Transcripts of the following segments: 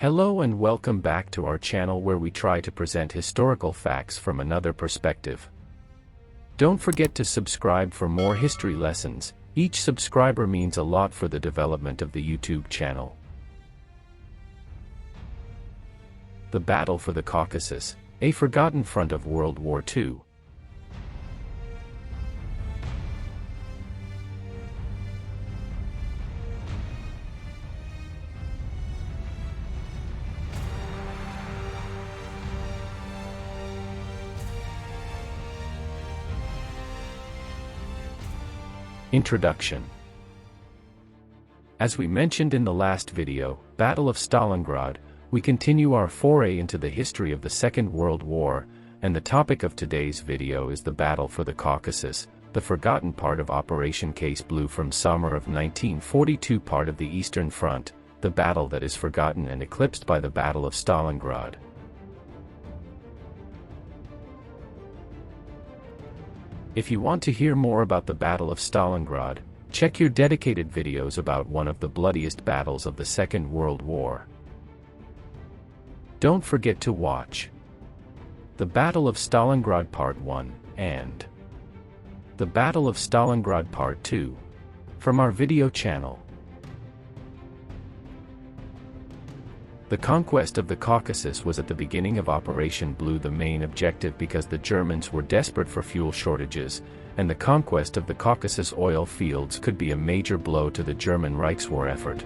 Hello and welcome back to our channel where we try to present historical facts from another perspective. Don't forget to subscribe for more history lessons. Each subscriber means a lot for the development of the YouTube channel. The Battle for the Caucasus, a forgotten front of World War II. Introduction. As we mentioned in the last video, Battle of Stalingrad, we continue our foray into the history of the Second World War, and the topic of today's video is the Battle for the Caucasus, the forgotten part of Operation Case Blue from summer of 1942, part of the Eastern Front, the battle that is forgotten and eclipsed by the Battle of Stalingrad. If you want to hear more about the Battle of Stalingrad, check your dedicated videos about one of the bloodiest battles of the Second World War. Don't forget to watch the Battle of Stalingrad Part 1 and the Battle of Stalingrad Part 2 from our video channel. The conquest of the Caucasus was at the beginning of Operation Blue the main objective because the Germans were desperate for fuel shortages, and the conquest of the Caucasus oil fields could be a major blow to the German Reichswehr effort.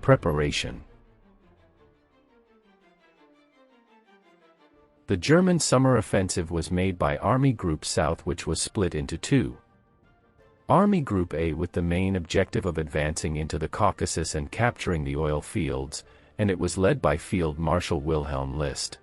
Preparation. The German summer offensive was made by Army Group South, which was split into two. Army Group A with the main objective of advancing into the Caucasus and capturing the oil fields, and it was led by Field Marshal Wilhelm List.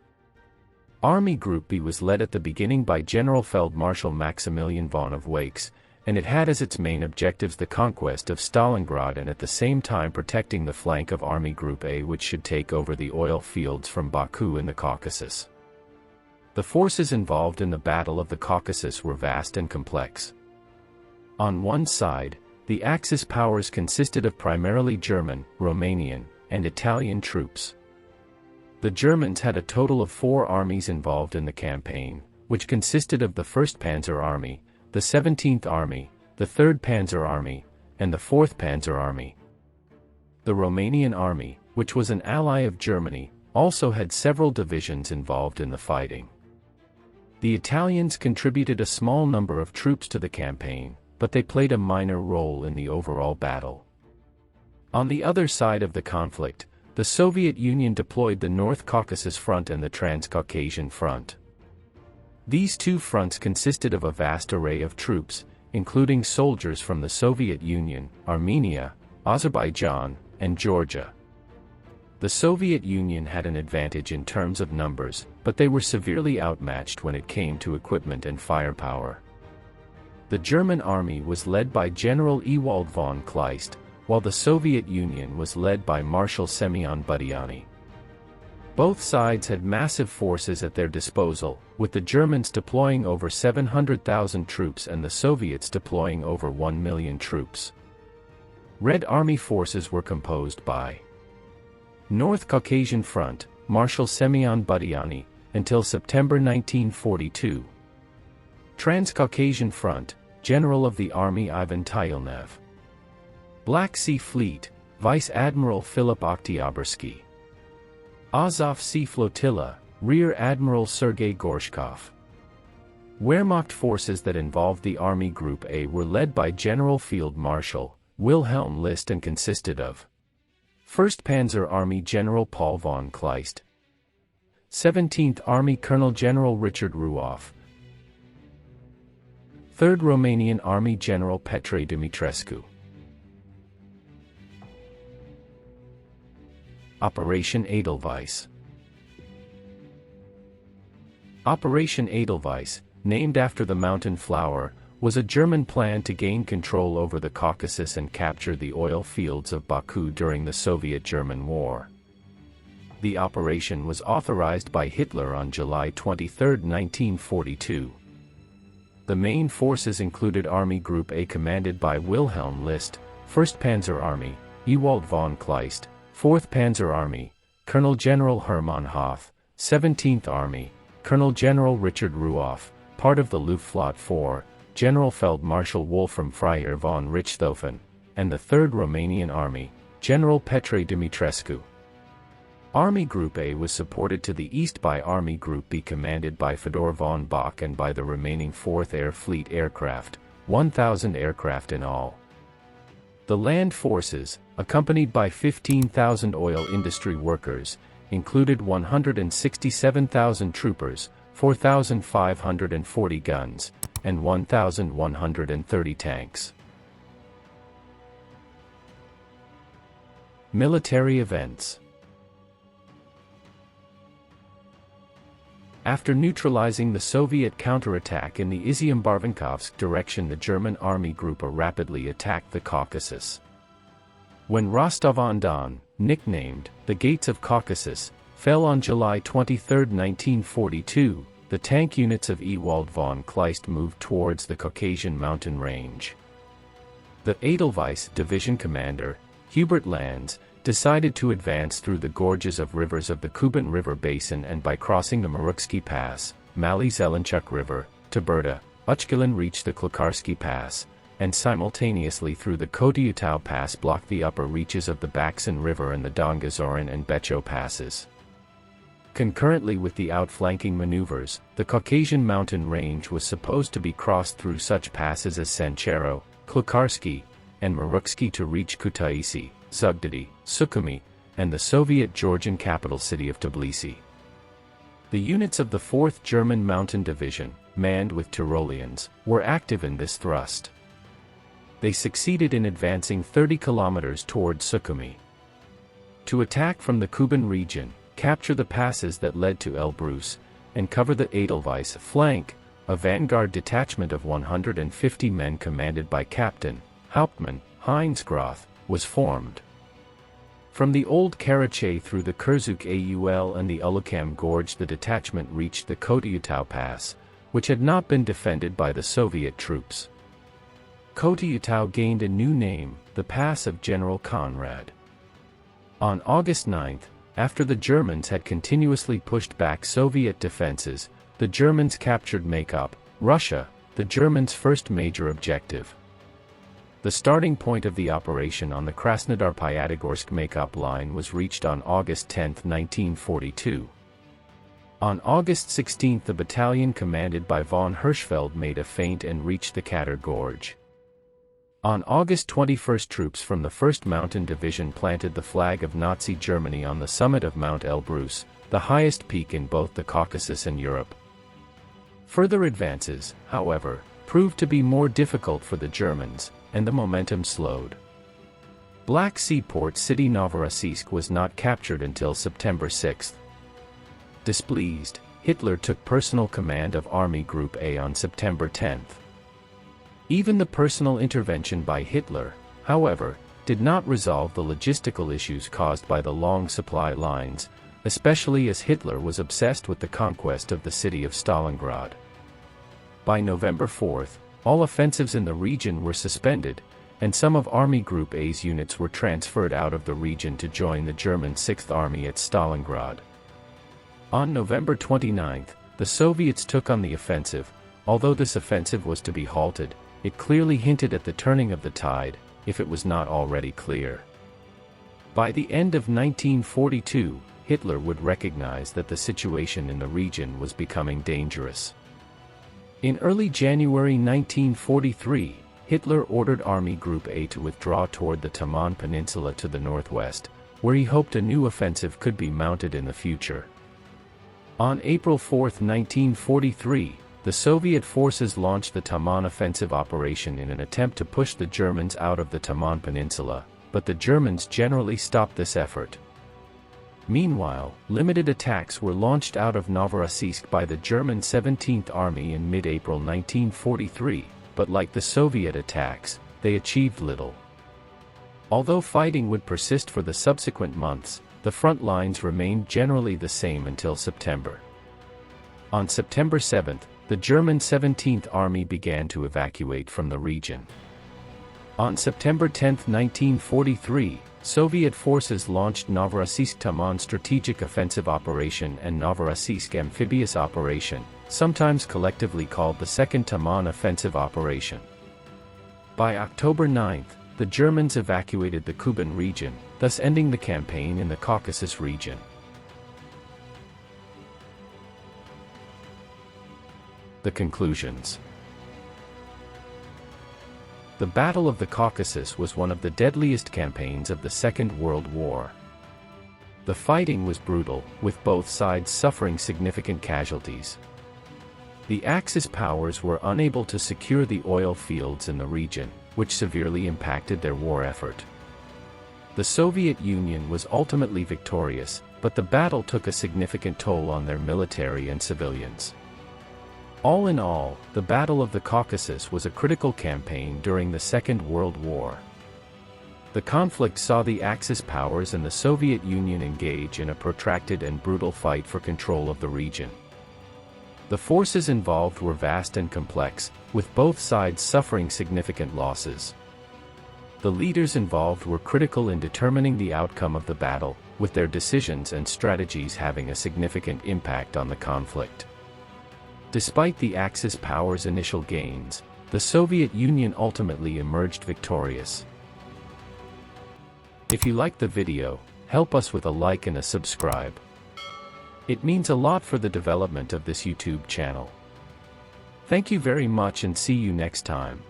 Army Group B was led at the beginning by General Feldmarschall Maximilian von of Wakes, and it had as its main objectives the conquest of Stalingrad and at the same time protecting the flank of Army Group A, which should take over the oil fields from Baku in the Caucasus. The forces involved in the Battle of the Caucasus were vast and complex. On one side, the Axis powers consisted of primarily German, Romanian, and Italian troops. The Germans had a total of 4 armies involved in the campaign, which consisted of the 1st Panzer Army, the 17th Army, the 3rd Panzer Army, and the 4th Panzer Army. The Romanian Army, which was an ally of Germany, also had several divisions involved in the fighting. The Italians contributed a small number of troops to the campaign, but they played a minor role in the overall battle. On the other side of the conflict, the Soviet Union deployed the North Caucasus Front and the Transcaucasian Front. These two fronts consisted of a vast array of troops, including soldiers from the Soviet Union, Armenia, Azerbaijan, and Georgia. The Soviet Union had an advantage in terms of numbers, but they were severely outmatched when it came to equipment and firepower. The German army was led by General Ewald von Kleist, while the Soviet Union was led by Marshal Semyon Budyonny. Both sides had massive forces at their disposal, with the Germans deploying over 700,000 troops and the Soviets deploying over 1 million troops. Red Army forces were composed by North Caucasian Front, Marshal Semyon Budyonny, until September 1942. Transcaucasian Front, General of the Army Ivan Tyelnev. Black Sea Fleet, Vice Admiral Philip Oktyabrski. Azov Sea Flotilla, Rear Admiral Sergei Gorshkov. Wehrmacht forces that involved the Army Group A were led by General Field Marshal Wilhelm List and consisted of 1st Panzer Army General Paul von Kleist, 17th Army Colonel General Richard Ruoff, 3rd Romanian Army General Petre Dumitrescu. Operation Edelweiss. Operation Edelweiss, named after the mountain flower, was a German plan to gain control over the Caucasus and capture the oil fields of Baku during the Soviet-German War. The operation was authorized by Hitler on July 23, 1942. The main forces included Army Group A commanded by Wilhelm List, 1st Panzer Army, Ewald von Kleist, 4th Panzer Army, Colonel General Hermann Hoth, 17th Army, Colonel General Richard Ruoff, part of the Luftflotte 4, General Feldmarschall Wolfram Freiherr von Richthofen, and the 3rd Romanian Army, General Petre Dumitrescu. Army Group A was supported to the east by Army Group B commanded by Fedor von Bock and by the remaining 4th Air Fleet aircraft, 1,000 aircraft in all. The land forces, accompanied by 15,000 oil industry workers, included 167,000 troopers, 4,540 guns, and 1,130 tanks. Military events. After neutralizing the Soviet counterattack in the Izium-Barvinkovsk direction, the German Army Group A rapidly attacked the Caucasus. When Rostov-on-Don, nicknamed the Gates of Caucasus, fell on July 23, 1942, the tank units of Ewald von Kleist moved towards the Caucasian mountain range. The Edelweiss division commander, Hubert Lanz, decided to advance through the gorges of rivers of the Kuban River basin and by crossing the Maruksky Pass, Mali-Zelenchuk River, Taberta, Uchkulin reached the Klukarsky Pass, and simultaneously through the Kotyutau Pass blocked the upper reaches of the Baksan River and the Dongazorin and Becho passes. Concurrently with the outflanking maneuvers, the Caucasian mountain range was supposed to be crossed through such passes as Sanchero, Klukarsky, and Maruksky to reach Kutaisi, Zugdidi, Sukhumi, and the Soviet Georgian capital city of Tbilisi. The units of the 4th German Mountain Division, manned with Tyroleans, were active in this thrust. They succeeded in advancing 30 kilometers toward Sukhumi. To attack from the Kuban region, capture the passes that led to Elbrus, and cover the Edelweiss flank, a vanguard detachment of 150 men commanded by Captain, Hauptmann, Heinz Groth, was formed. From the Old Karachay through the Kurzuk Aul and the Ulukam Gorge, the detachment reached the Kotyutau Pass, which had not been defended by the Soviet troops. Kotyutau gained a new name, the Pass of General Conrad. On August 9, after the Germans had continuously pushed back Soviet defenses, the Germans captured Maykop, Russia, the Germans' first major objective. The starting point of the operation on the Krasnodar-Pyatigorsk-Maykop line was reached on August 10, 1942. On August 16 the battalion commanded by von Hirschfeld made a feint and reached the Katar Gorge. On August 21 troops from the 1st Mountain Division planted the flag of Nazi Germany on the summit of Mount Elbrus, the highest peak in both the Caucasus and Europe. Further advances, however, proved to be more difficult for the Germans, and the momentum slowed. Black Sea port city Novorossiysk was not captured until September 6. Displeased, Hitler took personal command of Army Group A on September 10. Even the personal intervention by Hitler, however, did not resolve the logistical issues caused by the long supply lines, especially as Hitler was obsessed with the conquest of the city of Stalingrad. By November 4, all offensives in the region were suspended, and some of Army Group A's units were transferred out of the region to join the German 6th Army at Stalingrad. On November 29, the Soviets took on the offensive. Although this offensive was to be halted, it clearly hinted at the turning of the tide, if it was not already clear. By the end of 1942, Hitler would recognize that the situation in the region was becoming dangerous. In early January 1943, Hitler ordered Army Group A to withdraw toward the Taman Peninsula to the northwest, where he hoped a new offensive could be mounted in the future. On April 4, 1943, the Soviet forces launched the Taman offensive operation in an attempt to push the Germans out of the Taman Peninsula, but the Germans generally stopped this effort. Meanwhile, limited attacks were launched out of Novorossiysk by the German 17th Army in mid-April 1943, but like the Soviet attacks, they achieved little. Although fighting would persist for the subsequent months, the front lines remained generally the same until September. On September 7, the German 17th Army began to evacuate from the region. On September 10, 1943, Soviet forces launched Novorossiysk Taman Strategic Offensive Operation and Novorossiysk Amphibious Operation, sometimes collectively called the Second Taman Offensive Operation. By October 9, the Germans evacuated the Kuban region, thus ending the campaign in the Caucasus region. The conclusions. The Battle of the Caucasus was one of the deadliest campaigns of the Second World War. The fighting was brutal, with both sides suffering significant casualties. The Axis powers were unable to secure the oil fields in the region, which severely impacted their war effort. The Soviet Union was ultimately victorious, but the battle took a significant toll on their military and civilians. All in all, the Battle of the Caucasus was a critical campaign during the Second World War. The conflict saw the Axis powers and the Soviet Union engage in a protracted and brutal fight for control of the region. The forces involved were vast and complex, with both sides suffering significant losses. The leaders involved were critical in determining the outcome of the battle, with their decisions and strategies having a significant impact on the conflict. Despite the Axis powers' initial gains, the Soviet Union ultimately emerged victorious. If you liked the video, help us with a like and a subscribe. It means a lot for the development of this YouTube channel. Thank you very much and see you next time.